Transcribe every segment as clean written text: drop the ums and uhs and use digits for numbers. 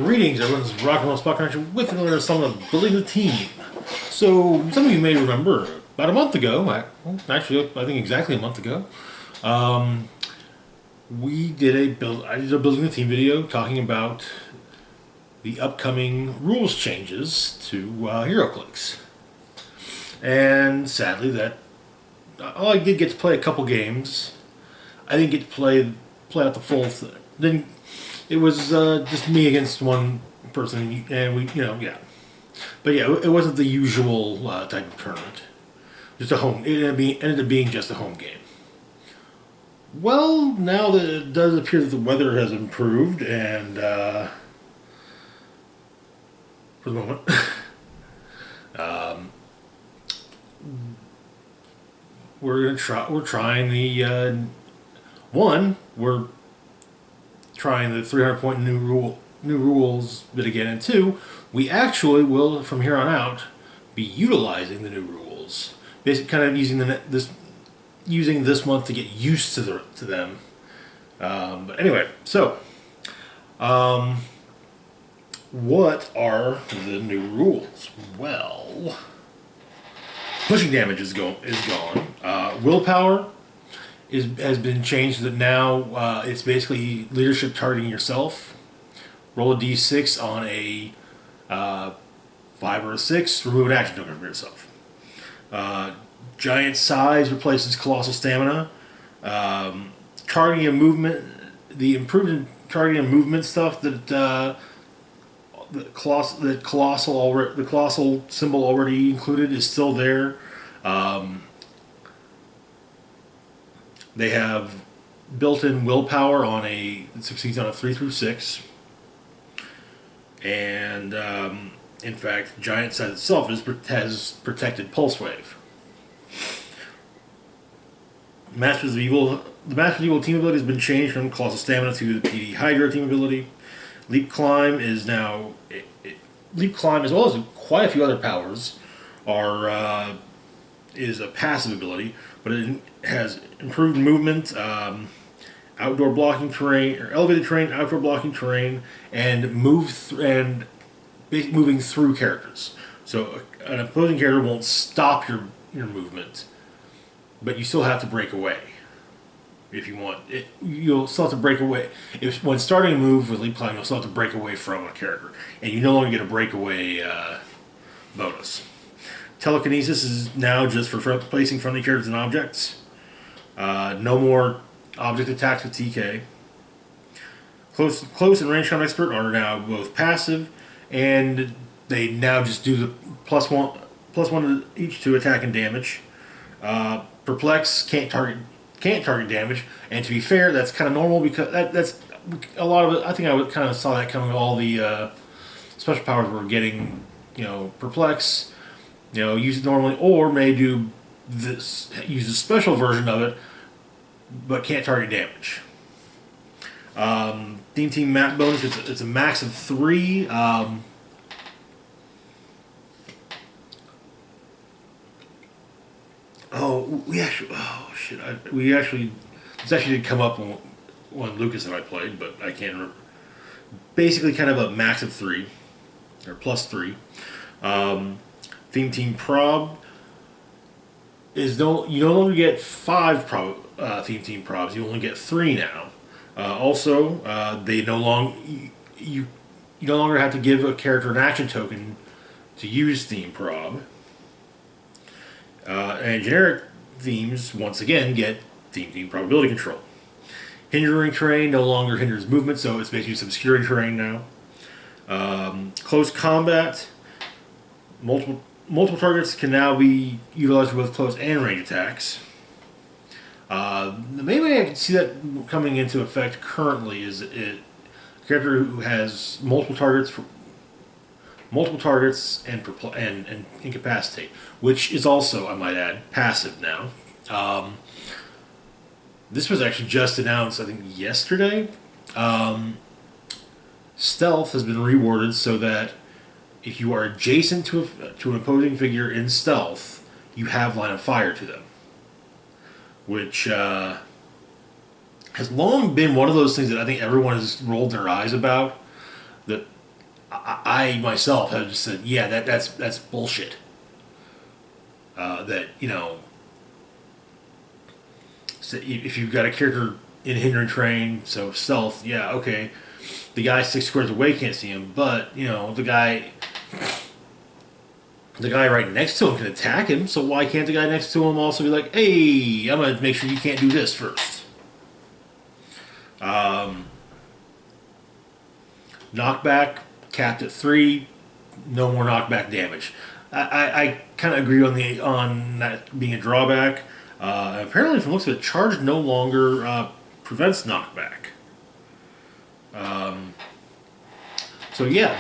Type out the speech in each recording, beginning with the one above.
Greetings, everyone's Rock and Roll Spot Connection with another song of Building the Team. So, some of you may remember, about a month ago, actually, I think exactly a month ago, I did a Building the Team video talking about the upcoming rules changes to HeroClix. And sadly, I did get to play a couple games. I didn't get to play out the full thing. It was just me against one person, and yeah. But yeah, it wasn't the usual type of tournament. Just a home. It ended up being just a home game. Well, now that it does appear that the weather has improved, and for the moment, we're trying the we're trying the 300-point new rules bit again, and two, we actually will from here on out be utilizing the new rules. Basically, kind of using this month to get used to them. But anyway, so what are the new rules? Well, pushing damage is gone. Willpower has been changed that now it's basically leadership targeting yourself. Roll a d6 on a 5 or a 6, remove an action token from yourself. Giant size replaces colossal stamina. Targeting and movement, the improved targeting and movement stuff that the colossal symbol already included is still there. They have built-in willpower on it succeeds on a 3 through 6. And, in fact, Giant Size itself has protected Pulse Wave. The Masters of Evil team ability has been changed from Colossal Stamina to the PD Hydra team ability. Leap Climb is now... Leap Climb, as well as quite a few other powers, is a passive ability, but it has improved movement, outdoor blocking terrain, or elevated terrain, outdoor blocking terrain, and moving through characters. So an opposing character won't stop your movement, but you still have to break away if you want. You'll still have to break away. When starting a move with Leap Climb, you'll still have to break away from a character, and you no longer get a breakaway bonus. Telekinesis is now just for placing friendly characters and objects. No more object attacks with TK. Close and range combat expert are now both passive, and they now just do the plus one to each to attack and damage. Perplex can't target damage, and to be fair, that's kind of normal because that's a lot of it. I think I kind of saw that coming. All the special powers were getting, Perplex. Use it normally, or may use a special version of it, but can't target damage. Theme Team map bonus, it's a max of 3. This actually did come up when Lucas and I played, but I can't remember. Basically kind of a max of 3, or plus 3. Theme Team Prob is you no longer get 5 Theme Team Probs. You only get 3 now. They you no longer have to give a character an action token to use Theme Prob. And generic themes once again get Theme Team Probability Control. Hindering terrain no longer hinders movement, so it's basically some obscuring terrain now. Close combat. Multiple targets can now be utilized for both close and range attacks. The main way I can see that coming into effect currently is a character who has multiple targets and incapacitate, which is also, I might add, passive now. This was actually just announced, I think, yesterday. Stealth has been rewarded so that if you are adjacent to an opposing figure in stealth, you have line of fire to them. Which has long been one of those things that I think everyone has rolled their eyes about. That I myself have just said, yeah, that's bullshit. That, you know, so if you've got a character in hindering terrain, so stealth, yeah, okay, the guy 6 squares away can't see him, but you know the guy right next to him can attack him. So why can't the guy next to him also be like, hey, I'm gonna make sure you can't do this first? Knockback capped at 3, no more knockback damage. I kind of agree on that being a drawback. Apparently, from the looks of it, charge no longer prevents knockback. So yeah,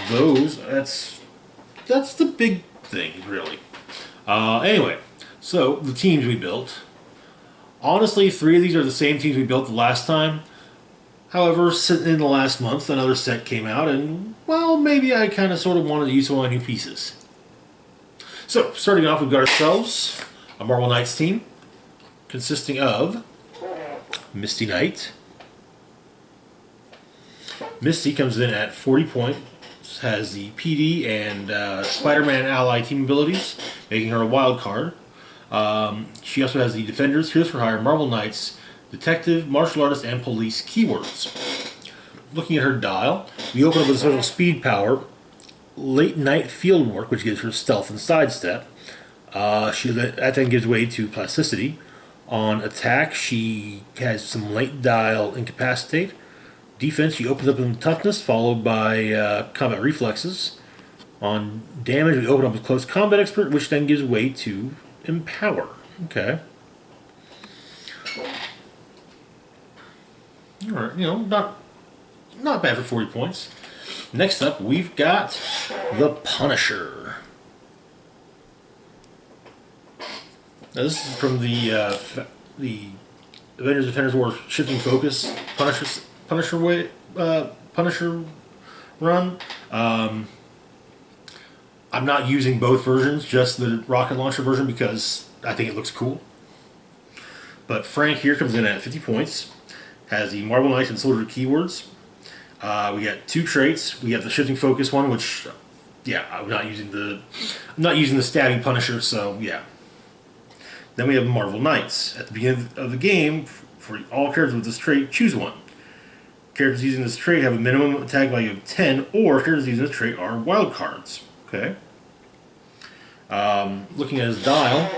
that's the big thing, really. Anyway, so the teams we built. Honestly, 3 of these are the same teams we built the last time. However, in the last month, another set came out, and well, maybe I kind of sort of wanted to use some of my new pieces. So, starting off, we've got ourselves a Marvel Knights team consisting of Misty Knight. Misty comes in at 40 points, has the PD and Spider-Man ally team abilities, making her a wild card. She also has the Defenders, Heroes for Hire, Marvel Knights, Detective, Martial Artist, and Police keywords. Looking at her dial, we open up with a special speed power, Late Night Field Work, which gives her stealth and sidestep. That then gives way to plasticity. On attack, she has some late dial incapacitate. Defense, she opens up with toughness, followed by combat reflexes. On damage, we open up with close combat expert, which then gives way to empower. Okay. Alright, you know, not bad for 40 points. Next up, we've got the Punisher. Now, this is from the Avengers Defenders War Shifting Focus Punisher run. I'm not using both versions, just the rocket launcher version, because I think it looks cool. But Frank here comes in at 50 points. Has the Marvel Knights and Soldier keywords. We got 2 traits. We have the Shifting Focus one, which, yeah, I'm not using the stabbing Punisher, so yeah. Then we have Marvel Knights. At the beginning of the game, for all characters with this trait, choose one. Characters using this trait have a minimum attack value of 10, or characters using this trait are wild cards. Okay. Looking at his dial,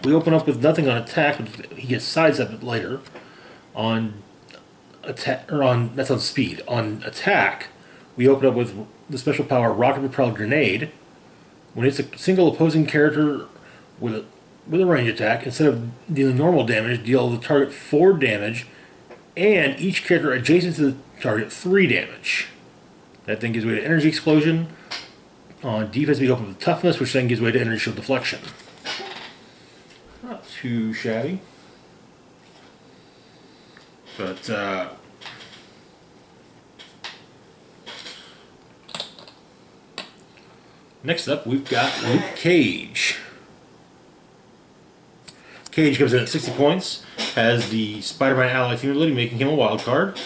we open up with nothing on attack, but he gets sidestepped later. On attack, that's on speed. On attack, we open up with the special power Rocket Propelled Grenade. When it's a single opposing character with a range attack, instead of dealing normal damage, deal the target 4 damage, and each character adjacent to the target 3 damage. That then gives way to Energy Explosion. On defense, we open with Toughness, which then gives way to Energy Shield Deflection. Not too shabby. But, next up, we've got Luke Cage. Cage comes in at 60 points, has the Spider-Man ally team ability, making him a wild card.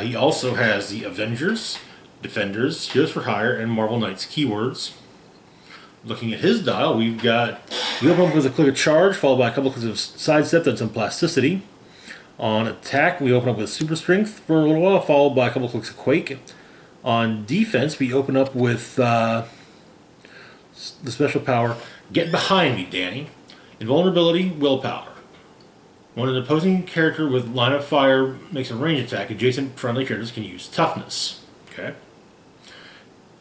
He also has the Avengers, Defenders, Heroes for Hire, and Marvel Knights keywords. Looking at his dial, we open up with a click of charge, followed by a couple clicks of sidestep and some plasticity. On attack, we open up with super strength for a little while, followed by a couple clicks of Quake. On defense, we open up with the special power, Get Behind Me, Danny. Invulnerability, Willpower. When an opposing character with line of fire makes a range attack, adjacent friendly characters can use Toughness. Okay.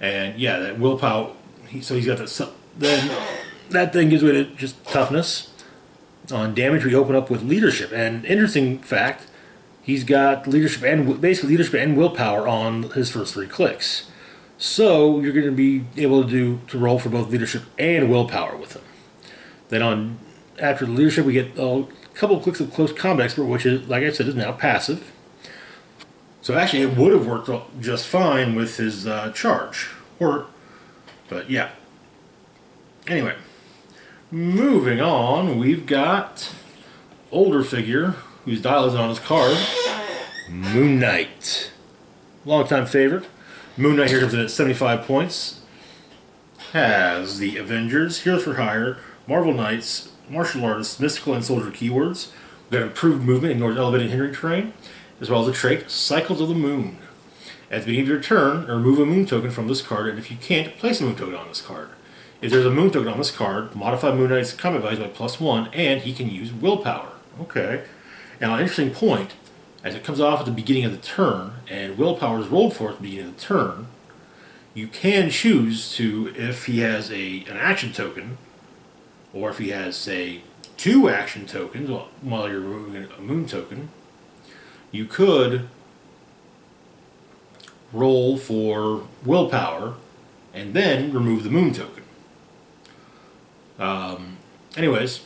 And yeah, that Willpower, so he's got that. Then that thing gives way to just Toughness. On damage, we open up with Leadership. And interesting fact, he's got basically leadership and willpower on his first 3 clicks. So you're going to be able to roll for both leadership and willpower with him. Then after the leadership, we get a couple of clicks of close combat expert, which is, like I said, is now passive. So actually, it would have worked just fine with his charge. But yeah. Anyway, moving on, we've got older figure whose dial isn't on his card, Moon Knight. Longtime favorite. Moon Knight here comes in at 75 points. Has the Avengers, Heroes for Hire, Marvel Knights, Martial Artists, Mystical, and Soldier keywords. We've got improved movement, ignores elevated hindering terrain, as well as a trait, Cycles of the Moon. At the beginning of your turn, remove a moon token from this card, and if you can't, place a moon token on this card. If there's a moon token on this card, modify Moon Knight's combat values by +1, and he can use willpower. Okay. Now, an interesting point, as it comes off at the beginning of the turn, and willpower is rolled for at the beginning of the turn, you can choose to, if he has an action token, or if he has, say, 2 action tokens while you're removing a moon token, you could roll for willpower and then remove the moon token. Anyways,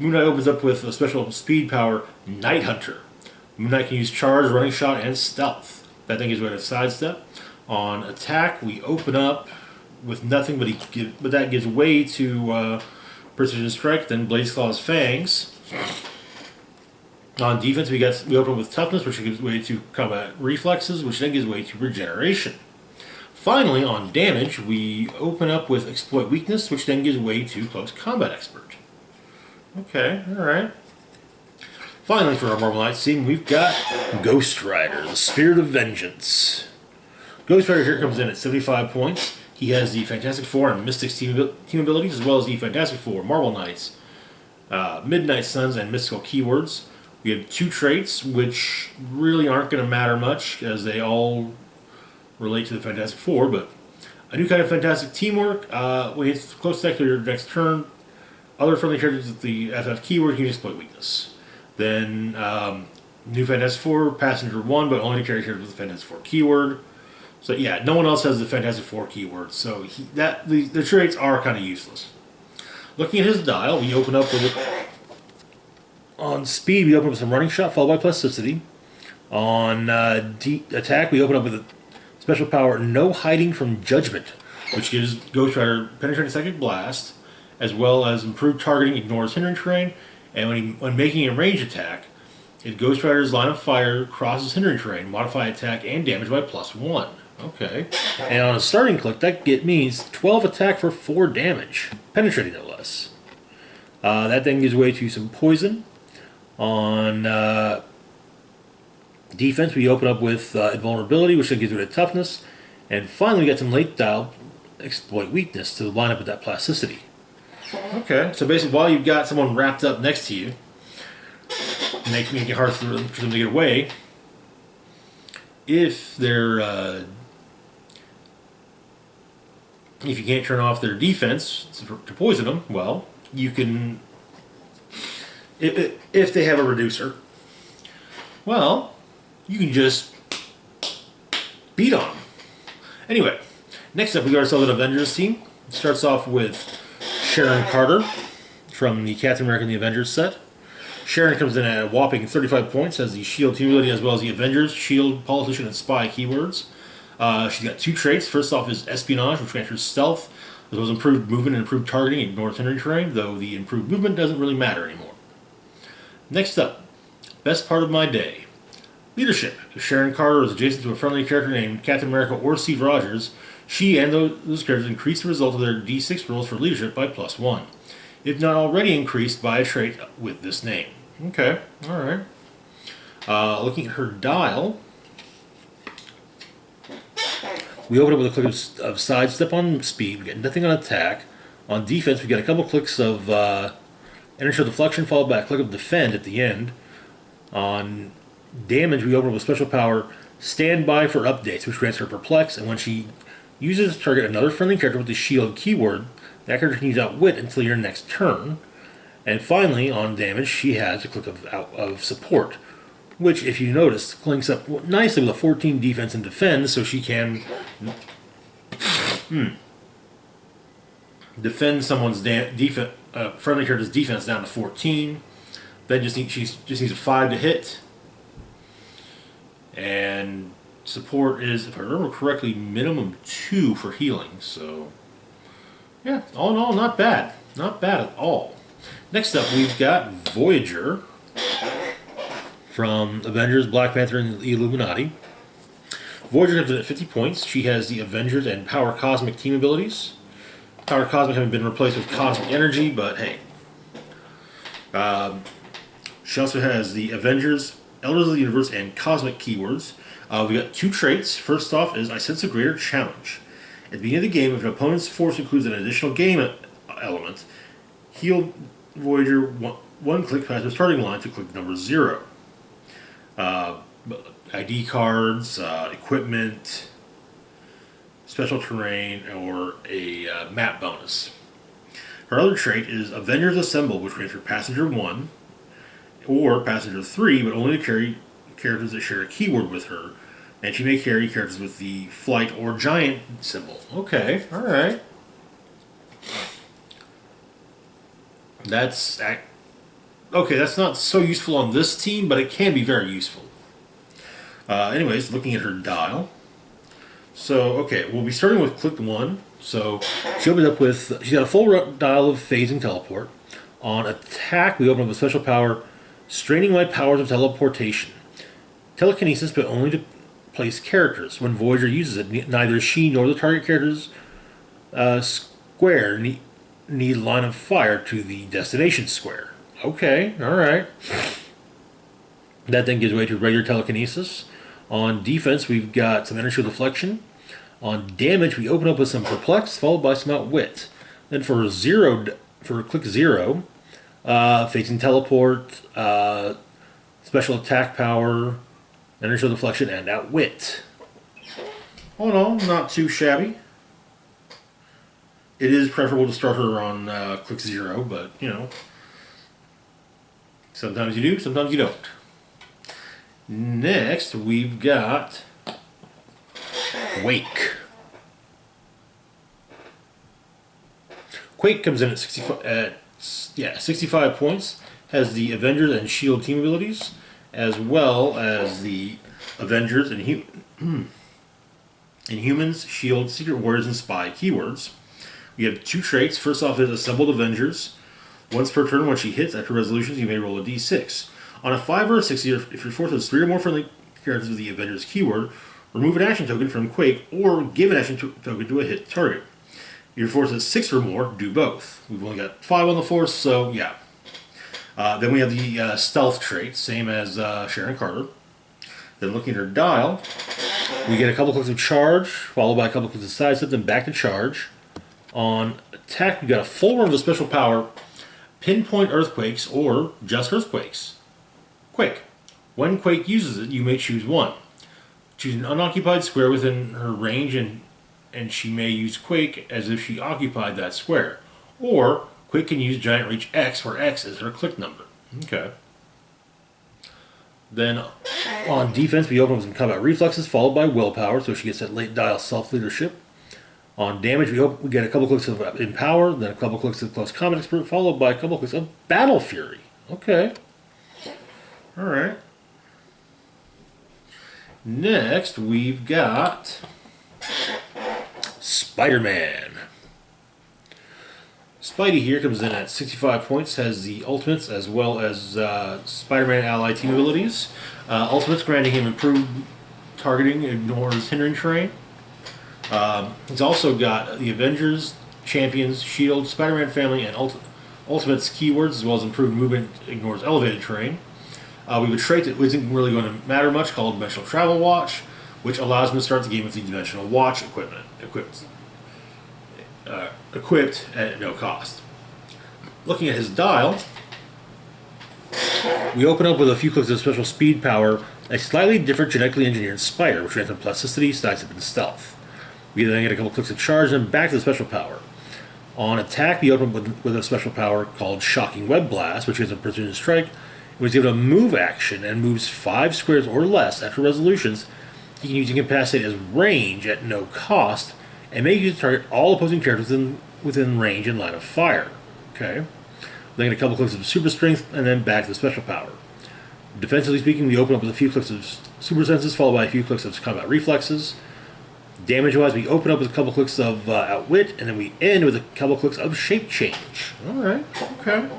Moon Knight opens up with a special speed power, Night Hunter. Moon Knight can use charge, running shot, and stealth. That thing is going to sidestep. On attack, we open up with nothing, but that gives way to Precision Strike, then Blaze Claw's Fangs. On defense, we open up with Toughness, which gives way to Combat Reflexes, which then gives way to Regeneration. Finally, on damage, we open up with Exploit Weakness, which then gives way to Close Combat Expert. Okay, alright. Finally, for our Marvel Knights team, we've got Ghost Rider, the Spirit of Vengeance. Ghost Rider here comes in at 75 points. He has the Fantastic Four and Mystics team abilities, as well as the Fantastic Four, Marvel Knights, Midnight Suns, and Mystical keywords. We have 2 traits, which really aren't going to matter much, as they all relate to the Fantastic Four, but a new kind of Fantastic Teamwork. When it's close to your next turn, other friendly characters with the FF keyword can Exploit Weakness. Then, new Fantastic Four, Passenger 1, but only to carry characters with the Fantastic Four keyword. So yeah, no one else has the Fantastic Four keyword, so the traits are kind of useless. Looking at his dial, we open up with on speed, we open up with some running shot followed by plasticity. On attack, we open up with a special power, No Hiding from Judgment, which gives Ghost Rider Penetrating Psychic Blast, as well as improved targeting, ignores hindering terrain, and when making a range attack, if Ghost Rider's line of fire crosses hindering terrain, modify attack and damage by +1. Okay. And on a starting click, that means 12 attack for 4 damage. Penetrating, no less. That then gives way to some poison. On defense, we open up with invulnerability, which then gives way to toughness. And finally, we get some late dial Exploit Weakness to line up with that plasticity. Okay, so basically while you've got someone wrapped up next to you, and they make it hard for them to get away, if you can't turn off their defense to poison them, well, you can, if they have a reducer, well, you can just beat on them. Anyway, next up we got ourselves an Avengers team. It starts off with Sharon Carter from the Captain America and the Avengers set. Sharon comes in at a whopping 35 points, has the Shield team ability as well as the Avengers, Shield, Politician, and Spy keywords. She's got 2 traits. First off is Espionage, which grants her stealth, as well as improved movement and improved targeting, ignores hindering terrain, though the improved movement doesn't really matter anymore. Next up, best part of my day. Leadership. If Sharon Carter is adjacent to a friendly character named Captain America or Steve Rogers, she and those characters increase the result of their D6 rolls for leadership by +1, if not already increased by a trait with this name. Okay, alright. Looking at her dial, we open up with a click of sidestep on speed, we get nothing on attack. On defense, we get a couple clicks of inertial deflection followed by a click of defend at the end. On damage, we open up with special power, Stand By for Updates, which grants her Perplex, and when she uses to target another friendly character with the Shield keyword, that character can use Outwit until your next turn. And finally, on damage, she has a click of Support, which, if you notice, links up nicely with a 14 defense and defend, so she can defend someone's friendly character's defense down to 14. Then she just needs a 5 to hit. And support is, if I remember correctly, minimum 2 for healing. So, yeah, all in all, not bad. Not bad at all. Next up, we've got Voyager from Avengers, Black Panther, and the Illuminati. Voyager comes in at 50 points. She has the Avengers and Power Cosmic team abilities. Power Cosmic having been replaced with Cosmic Energy, but hey. She also has the Avengers, Elders of the Universe, and Cosmic keywords. We got 2 traits. First off is I sense a greater challenge. At the beginning of the game, if an opponent's force includes an additional game element, heal Voyager one click past the starting line to click number 0. ID cards, equipment, special terrain, or a map bonus. Her other trait is Avengers Assemble, which ranks for Passenger 1 or Passenger 3, but only to carry characters that share a keyword with her, and she may carry characters with the flight or giant symbol. Okay, alright. That's not so useful on this team, but it can be very useful. Anyways, looking at her dial. So, okay, we'll be starting with click 1. So, she opens up with, she's got a full dial of phasing teleport. On attack, we open up with special power, straining my powers of teleportation. Telekinesis, but only to place characters. When Voyager uses it, neither she nor the target character's square need line of fire to the destination square. Okay, alright. That then gives way to regular telekinesis. On defense, we've got some inertial deflection. On damage, we open up with some perplex, followed by some outwit. Then for click 0, facing teleport, special attack power, inertial deflection, and outwit. Oh no, not too shabby. It is preferable to start her on click 0, but you know, sometimes you do, sometimes you don't. Next, we've got Quake. Quake comes in at 65 points, has the Avengers and Shield team abilities, as well as the Avengers and Humans, Shield, Secret Warriors, and Spy keywords. We have 2 traits. First off is Assembled Avengers. Once per turn, when she hits after resolutions, you may roll a d6. On a 5 or a 6, if your force has 3 or more friendly characters with the Avengers keyword, remove an action token from Quake or give an action token to a hit target. If your force has 6 or more, do both. We've only got 5 on the force, so yeah. Then we have the Stealth trait, same as Sharon Carter. Then looking at her dial, we get a couple clicks of charge, followed by a couple clicks of sidestep, then back to charge. On attack, we've got a full run of a special power, Pinpoint Earthquakes or just Earthquakes. Quake. When Quake uses it, you may choose one. Choose an unoccupied square within her range, and she may use Quake as if she occupied that square. Or Quake can use Giant Reach X, where X is her click number. Okay. Then on defense, we open with some combat reflexes, followed by willpower, so she gets that late dial self-leadership. On damage, we get a couple clicks of Empower, then a couple clicks of Close Combat Expert, followed by a couple clicks of Battle Fury. Okay. Alright. Next, we've got Spider-Man. Spidey here comes in at 65 points, has the ultimates as well as Spider-Man ally team abilities. Ultimates granting him improved targeting, ignores hindering terrain. He's also got the Avengers, Champions, Shield, Spider-Man family, and Ultimates keywords, as well as improved movement, ignores elevated terrain. We have a trait that isn't really going to matter much called Dimensional Travel Watch, which allows him to start the game with the Dimensional Watch equipped at no cost. Looking at his dial, we open up with a few clicks of special speed power, a slightly different genetically engineered spider, which grants him plasticity, sidestep, and stealth. We then get a couple clicks of charge and back to the special power. On attack, we open with a special power called Shocking Web Blast, which gives a precision strike. It was given a move action and moves 5 squares or less after resolutions. He can use Incapacitate as range at no cost, and may use to target all opposing characters within range and line of fire. Okay. Then get a couple clicks of Super Strength, and then back to the special power. Defensively speaking, we open up with a few clicks of Super Senses, followed by a few clicks of Combat Reflexes. Damage-wise, we open up with a couple clicks of Outwit, and then we end with a couple clicks of Shape Change. Alright, okay.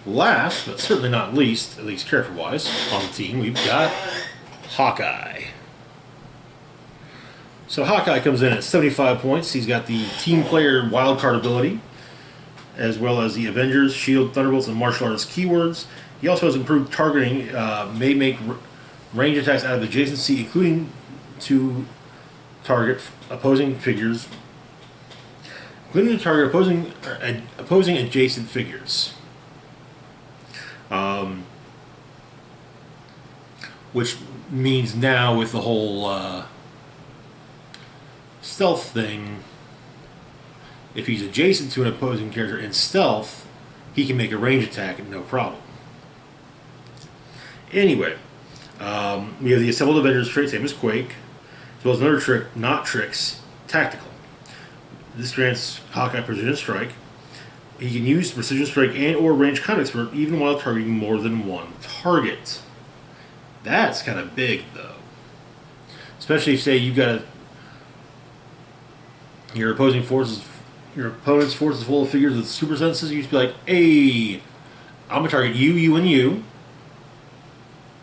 Last, but certainly not least, at least character-wise, on the team, we've got Hawkeye. So Hawkeye comes in at 75 points. He's got the team player wildcard ability, as well as the Avengers, Shield, Thunderbolts, and Martial Arts keywords. He also has improved targeting, may make range attacks out of adjacency, including to target opposing figures, including to target opposing adjacent figures. Which means now with the whole stealth thing, if he's adjacent to an opposing character in stealth, he can make a range attack no problem. Anyway, we have the Assembled Avengers trait, same as Quake, as well as another trick, not tricks, tactical. This grants Hawkeye Precision Strike. He can use Precision Strike and or Range Combat Expert even while targeting more than one target. That's kind of big, though. Especially if, say, you've got your opponent's forces full of figures with super senses. You just be like, "Hey, I'm gonna target you, you, and you,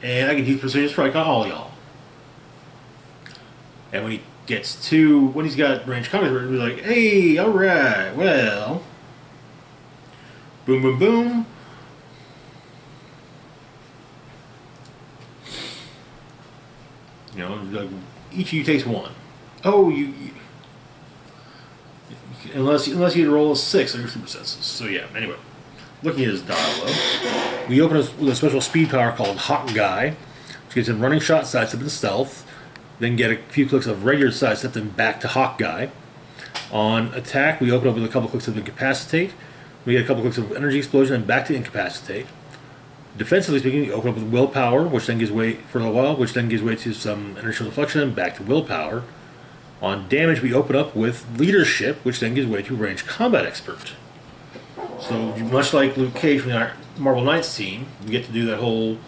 and I can use Precision Strike on all y'all." And when he's got Range Combat, he'll be like, "Hey, all right, well, boom, boom, boom." You know, like each of you takes one. Oh, unless you roll a 6 on your super senses. So yeah. Anyway, looking at his dial though, we open with a special speed power called Hawkeye, which gives him running shot, sidestep, and stealth. Then get a few clicks of regular sidestep, then back to Hawkeye. On attack, we open up with a couple clicks of Incapacitate. We get a couple clicks of Energy Explosion, and back to Incapacitate. Defensively speaking, we open up with Willpower, which then gives way for a while, which then gives way to some Inertial Deflection, and back to Willpower. On damage, we open up with Leadership, which then gives way to Range Combat Expert. So, much like Luke Cage from the Marvel Knights team, you get to do that whole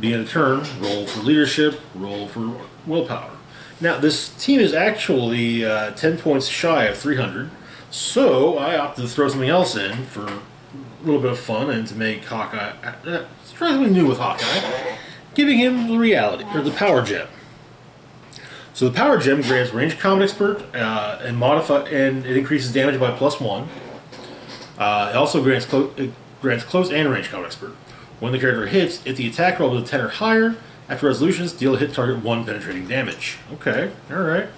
beginning of the turn, roll for Leadership, roll for Willpower. Now, this team is actually 10 points shy of 300, so I opted to throw something else in for a little bit of fun and to make Hawkeye. Let's try something new with Hawkeye, giving him the reality, or the Power Gem. So the Power Gem grants Range Combat Expert and it increases damage by +1. It also grants close and range combat expert. When the character hits, if the attack roll is a 10 or higher, after resolutions, deal a hit target 1 penetrating damage. Okay, alright.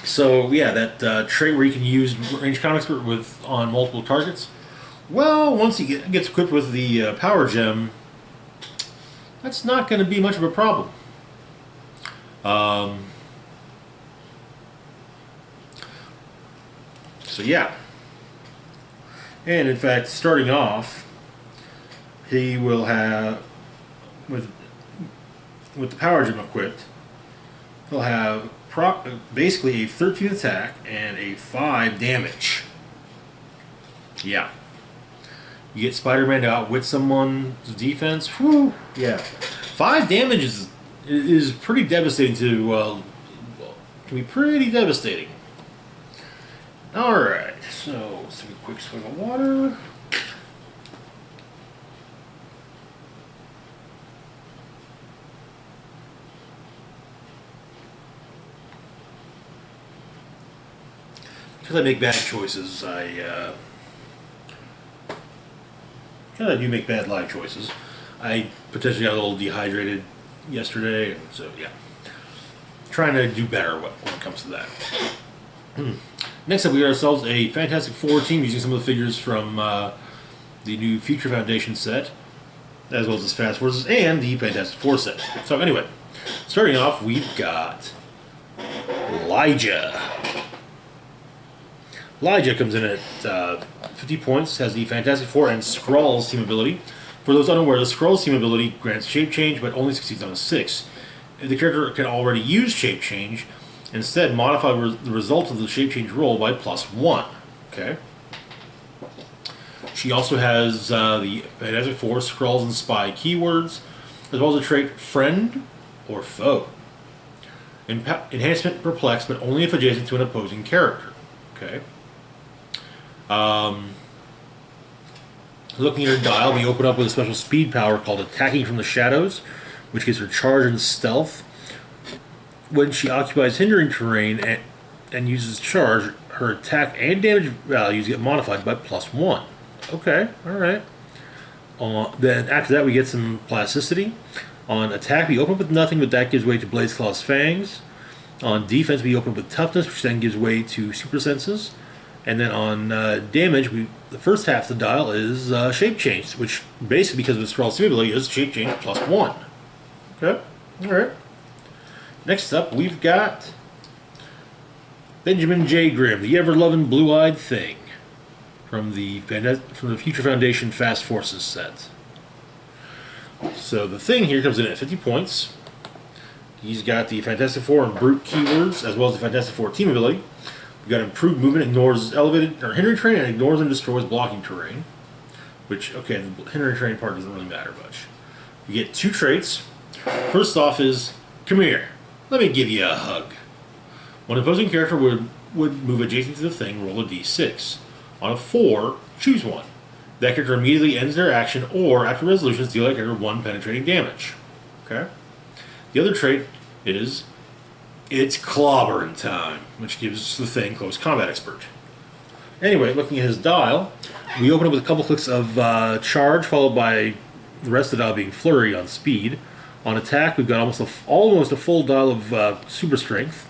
So, yeah, that trait where you can use range combat expert on multiple targets. Well, once he gets equipped with the Power Gem, that's not going to be much of a problem. So yeah, and in fact, starting off, he will have with the Power Gem equipped, he'll have basically a 13 attack and a 5 damage. Yeah, you get Spider-Man to outwit someone's defense. Whew, yeah, 5 damage is pretty devastating to. Can be pretty devastating. Alright, so let's take a quick swig of water. Because I make bad choices, I do make bad life choices. I potentially got a little dehydrated yesterday, and so yeah. Trying to do better when it comes to that. Next up, we got ourselves a Fantastic Four team using some of the figures from the new Future Foundation set, as well as this Fast Forces and the Fantastic Four set. So anyway, starting off, we've got Elijah. Elijah comes in at 50 points, has the Fantastic Four and Skrull's team ability. For those unaware, the Skrull's team ability grants Shape Change, but only succeeds on a 6. If the character can already use Shape Change, instead modify the result of the Shape Change roll by +1. Okay. She also has the Fantastic Four, Skrulls, and Spide keywords, as well as a trait Friend or Foe. Enhancement Perplex, but only if adjacent to an opposing character. Okay. Looking at her dial, we open up with a special speed power called Attacking from the Shadows, which gives her charge and stealth. when she occupies hindering terrain and uses charge, her attack and damage values get modified by +1. Okay, alright. Then after that we get some plasticity. On attack we open up with nothing, but that gives way to Blaze Claw's Fangs. On defense we open up with toughness, which then gives way to super senses. And then on damage, the first half of the dial is shape change, which basically because of its relative ability is shape change +1. Okay, alright. Next up we've got Benjamin J. Grimm, the ever-loving blue-eyed thing, from the Future Foundation Fast Forces set. So the thing here comes in at 50 points. He's got the Fantastic Four and Brute keywords, as well as the Fantastic Four team ability. We've got improved movement, ignores elevated or hindering terrain, and ignores and destroys blocking terrain. Which, okay, the hindering terrain part doesn't really matter much. You get 2 traits. First off is, come here, let me give you a hug. When an opposing character would move adjacent to the thing, roll a d6. On a 4, choose one. That character immediately ends their action, or after resolutions, deal that character 1 penetrating damage. Okay? The other trait is, it's clobbering time, which gives the thing close combat expert. Anyway, looking at his dial, we open up with a couple clicks of charge, followed by the rest of the dial being flurry on speed. On attack, we've got almost a full dial of super strength.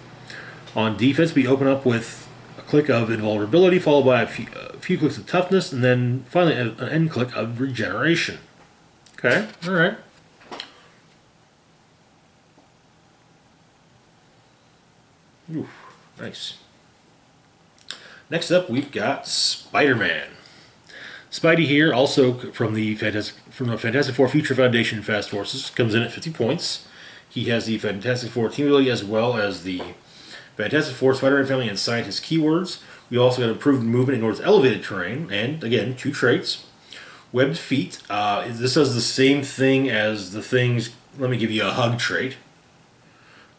On defense, we open up with a click of invulnerability, followed by a few clicks of toughness, and then finally an end click of regeneration. Okay, alright. Ooh, nice. Next up, we've got Spider-Man. Spidey here, also from the Fantastic Four Future Foundation Fast Forces, comes in at 50 points. He has the Fantastic Four team ability as well as the Fantastic Four, Spider-Man family, and scientist keywords. We also got improved movement towards elevated terrain, and again, 2 traits. Webbed feet. This does the same thing as the thing's let me give you a hug trait.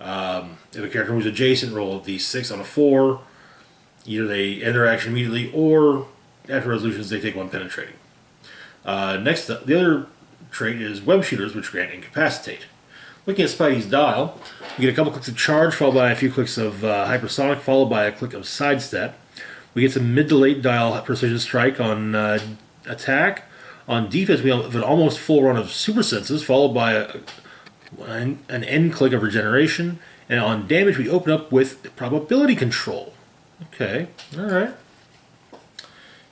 If a character moves adjacent, roll a d6. On a 4. Either they end their action immediately, or after resolutions they take 1 penetrating. Next up, the other trait is web shooters, which grant incapacitate. Looking at Spidey's dial, we get a couple clicks of charge, followed by a few clicks of hypersonic, followed by a click of sidestep. We get some mid to late dial precision strike on attack. On defense, we have an almost full run of super senses, followed by an end click of regeneration. And on damage, we open up with probability control. Okay, alright.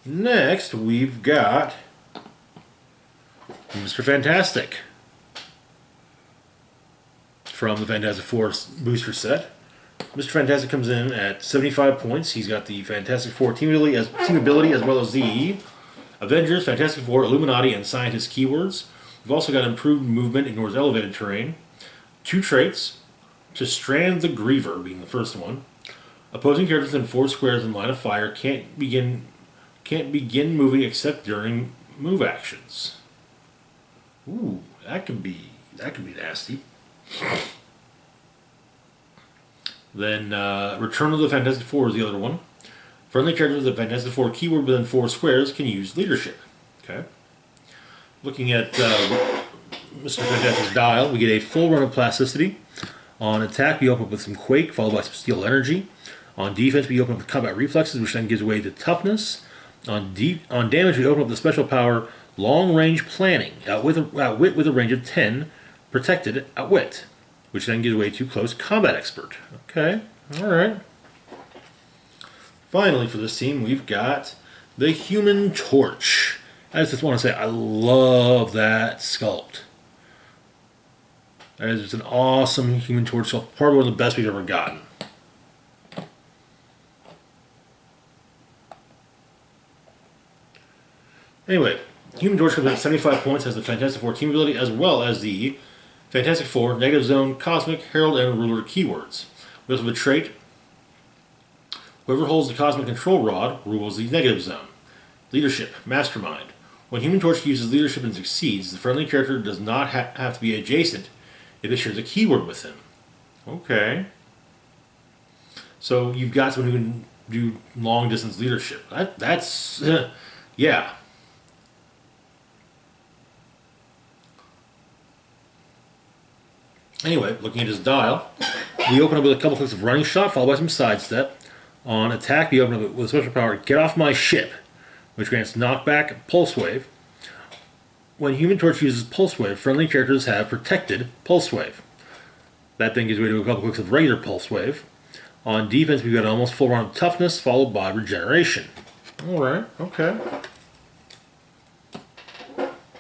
Next, we've got Mr. Fantastic from the Fantastic Four booster set. Mr. Fantastic comes in at 75 points. He's got the Fantastic Four team ability as well as the Avengers, Fantastic Four, Illuminati, and Scientist keywords. We've also got improved movement, ignores elevated terrain. 2 traits. To Strand the Griever being the first one. Opposing characters in 4 squares in line of fire can't begin moving except during move actions. Ooh, that could be nasty. Then Return of the Fantastic Four is the other one. Friendly characters with the Fantastic Four keyword within 4 squares can use leadership. Okay. Looking at Mr. Fantastic's dial, we get a full run of plasticity. On attack, we open up with some Quake, followed by some Steel Energy. On defense, we open up with Combat Reflexes, which then gives way to Toughness. On damage, we open up the special power Long Range Planning, Outwit with a range of 10, Protected Outwit, which then gives way to Close Combat Expert. Okay, alright. Finally, for this team, we've got the Human Torch. I just want to say, I love that sculpt. That is just an awesome Human Torch sculpt. Probably one of the best we've ever gotten. Anyway, Human Torch comes in at 75 points, has the Fantastic Four team ability, as well as the Fantastic Four, Negative Zone, Cosmic, Herald, and Ruler keywords. We also have a trait. Whoever holds the Cosmic Control Rod rules the Negative Zone. Leadership, Mastermind. When Human Torch uses leadership and succeeds, the friendly character does not have to be adjacent if it shares a keyword with him. Okay. So you've got someone who can do long-distance leadership. That's yeah. Anyway, looking at his dial, we open up with a couple clicks of running shot, followed by some sidestep. On attack, we open up with a special power, Get Off My Ship, which grants knockback and Pulse Wave. When Human Torch uses Pulse Wave, friendly characters have protected Pulse Wave. That then gives way to a couple clicks of regular Pulse Wave. On defense, we've got an almost full round of Toughness, followed by Regeneration. Alright, okay.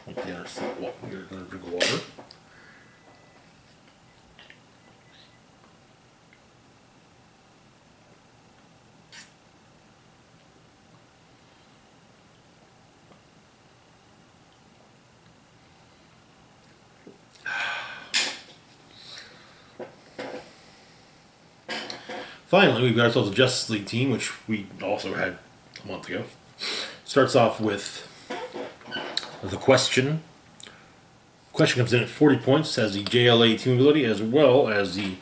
Get another drink of water. Finally, we've got ourselves a Justice League team, which we also had a month ago. Starts off with the Question. Question comes in at 40 points, has the JLA team ability, as well as the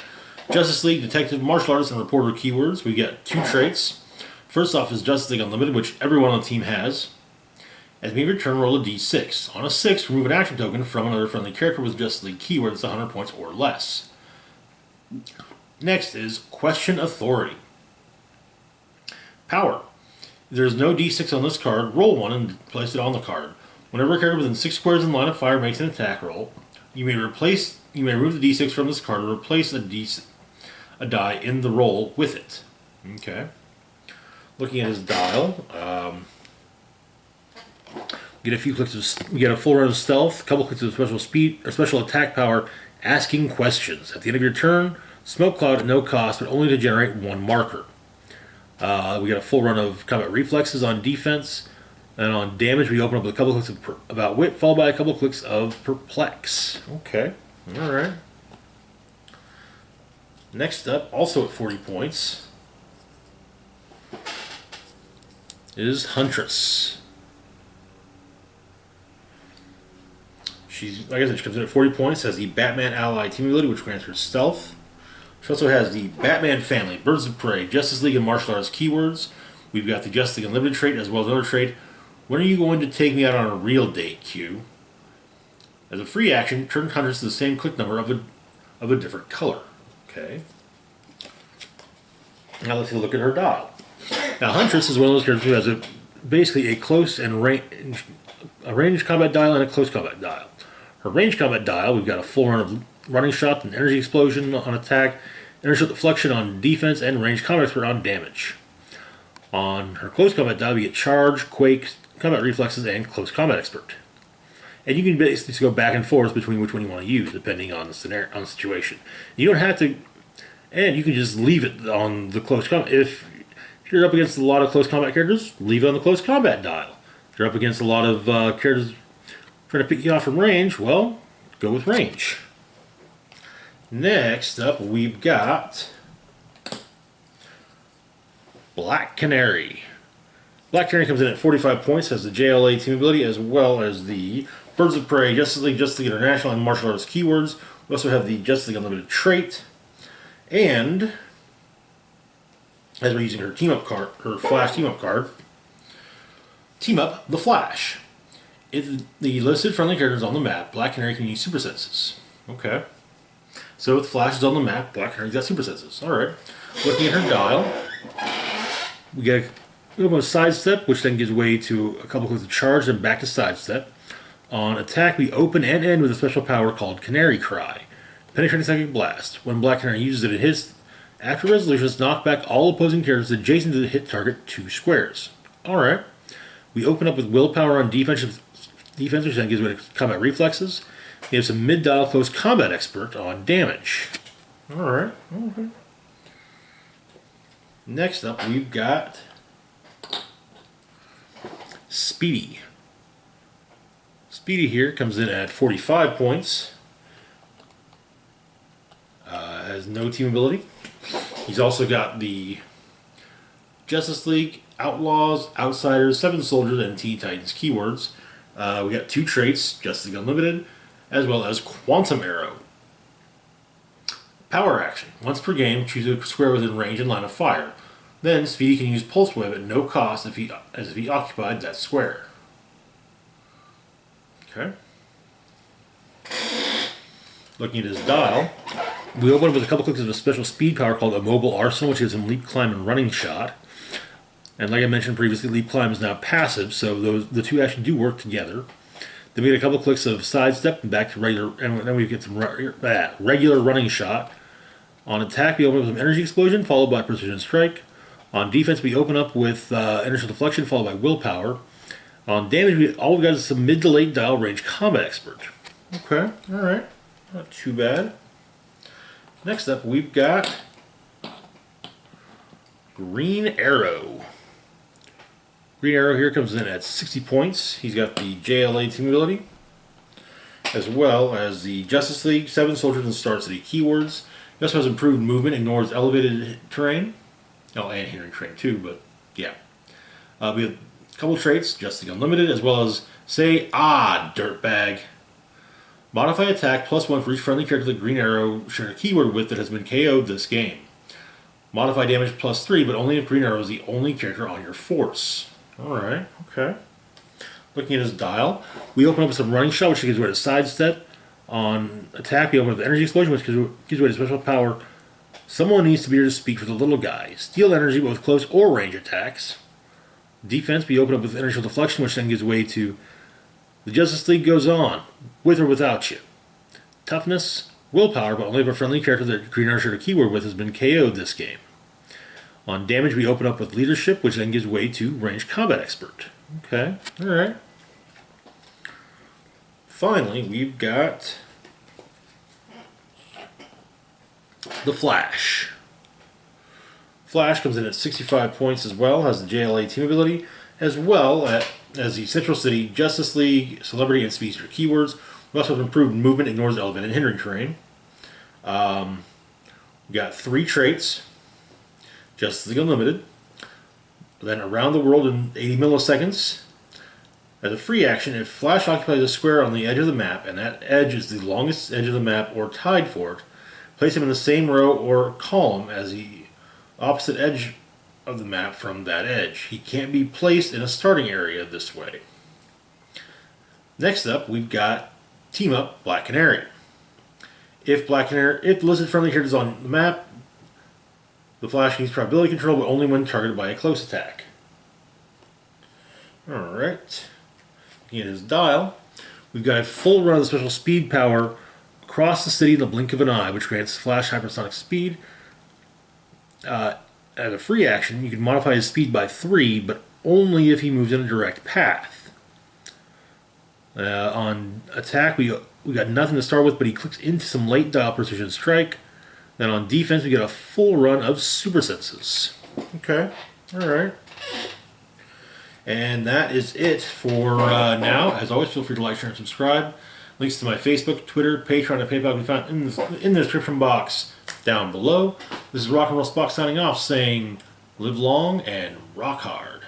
Justice League Detective, Martial Artist, and Reporter keywords. We get 2 traits. First off is Justice League Unlimited, which everyone on the team has. As we return, roll a d6. On a 6, remove an action token from another friendly character with Justice League keyword that's 100 points or less. Next is Question Authority. Power. If there is no d6 on this card, roll 1 and place it on the card. Whenever a character within 6 squares in line of fire makes an attack roll, you may remove the d6 from this card and replace a die in the roll with it. Okay. Looking at his dial, get a few clicks of, we get a full round of stealth, a couple clicks of special speed or special attack power, asking questions. At the end of your turn, Smoke Cloud at no cost, but only to generate 1 marker. We got a full run of combat reflexes on defense, and on damage we open up with a couple clicks of About Wit, followed by a couple clicks of Perplex. Okay, alright. Next up, also at 40 points, is Huntress. She's, like I said, she comes in at 40 points, has the Batman Ally team ability, which grants her stealth. She also has the Batman family, Birds of Prey, Justice League, and Martial Arts keywords. We've got the Justice League Unlimited trait, as well as another trait. When are you going to take me out on a real date, Q? As a free action, turn Huntress to the same click number of a different color. Okay. Now let's take a look at her dial. Now Huntress is one of those characters who has basically a close and ranged combat dial and a close combat dial. Her ranged combat dial, we've got a full run of Running Shot and Energy Explosion on attack, Energy Deflection on defense, and Ranged Combat Expert on damage. On her close combat dial, we get Charge, Quake, Combat Reflexes, and Close Combat Expert. And you can basically go back and forth between which one you want to use, depending on the scenario, on the situation. You don't have to, and you can just leave it on the close combat. If you're up against a lot of close combat characters, leave it on the close combat dial. If you're up against a lot of characters trying to pick you off from range, well, go with range. Next up, we've got Black Canary. Black Canary comes in at 45 points, has the JLA team ability, as well as the Birds of Prey, Justice League International, and Martial Arts keywords. We also have the Justice League Unlimited trait. And, as we're using her team-up card, her Flash team-up card, Team Up the Flash. If the listed friendly characters on the map, Black Canary can use super senses. Okay. So with Flash is on the map, Black Canary's got super senses. Alright. Looking at her dial, we get a sidestep, which then gives way to a couple clicks of charge, then back to sidestep. On attack, we open and end with a special power called Canary Cry. Penetrating Psychic Blast. When Black Canary uses it, it hits. After resolution, it's knock back all opposing characters adjacent to the hit target 2 squares. Alright. We open up with Willpower on defense, which then gives way to combat reflexes. We have some mid-dial close combat expert on damage. Alright. Okay. Next up, we've got Speedy. Speedy here comes in at 45 points. Has no team ability. He's also got the Justice League, Outlaws, Outsiders, Seven Soldiers, and Teen Titans keywords. We got 2 traits, Justice League Unlimited, as well as Quantum Arrow. Power action. Once per game, choose a square within range and line of fire. Then Speedy can use Pulse Wave at no cost if he occupied that square. Okay. Looking at his dial, We open up with a couple clicks of a special speed power called Immobile Arsenal, which gives him leap, climb, and running shot. And like I mentioned previously, leap, climb is now passive, so the two actually do work together. Then we get a couple clicks of sidestep and back to regular, and then we get some regular running shot. On attack, we open up with some energy explosion, followed by precision strike. On defense, we open up with inertial deflection, followed by willpower. On damage, all we've got is some mid to late dial range combat expert. Okay, all right, not too bad. Next up, we've got Green Arrow. Green Arrow here comes in at 60 points. He's got the JLA team ability, as well as the Justice League, 7 soldiers and Star City keywords. He also has improved movement, ignores elevated terrain. Oh, and hindering terrain too, but yeah. We have a couple traits, Justice League Unlimited, as well as Say Ah, Dirtbag. Modify attack +1 for each friendly character the Green Arrow shared a keyword with that has been KO'd this game. Modify damage +3, but only if Green Arrow is the only character on your force. Alright, okay. Looking at his dial, we open up with some running shot, which gives way to sidestep. On attack, we open up with energy explosion, which gives way to special power. Someone needs to be here to speak for the little guy. Steal energy, but with close or range attacks. Defense, we open up with inertial deflection, which then gives way to the Justice League goes on, with or without you. Toughness, willpower, but only if a friendly character that Green Arrow shared a keyword with has been KO'd this game. On damage, we open up with leadership, which then gives way to ranged combat expert. Okay, alright. Finally, we've got the Flash. Flash comes in at 65 points as well, has the JLA team ability, as well as the Central City, Justice League, Celebrity, and Speedster keywords. We also have improved movement, ignores elevated and hindering terrain. We've got 3 traits. Justice League Unlimited. Then Around the World in 80 milliseconds. As a free action, if Flash occupies a square on the edge of the map, and that edge is the longest edge of the map or tied for it, place him in the same row or column as the opposite edge of the map from that edge. He can't be placed in a starting area this way. Next up, we've got Team Up Black Canary. If the listed friendly characters on the map, the Flash can use probability control, but only when targeted by a close attack. Alright. Looking at his dial, we've got a full run of the special speed power across the city in the blink of an eye, which grants Flash hypersonic speed. As a free action, you can modify his speed by 3, but only if he moves in a direct path. On attack, we got nothing to start with, but he clicks into some late dial precision strike. Then on defense, we get a full run of super senses. Okay, alright. And that is it for now. As always, feel free to like, share, and subscribe. Links to my Facebook, Twitter, Patreon, and PayPal can be found in the description box down below. This is Rock and Roll Spock signing off, saying live long and rock hard.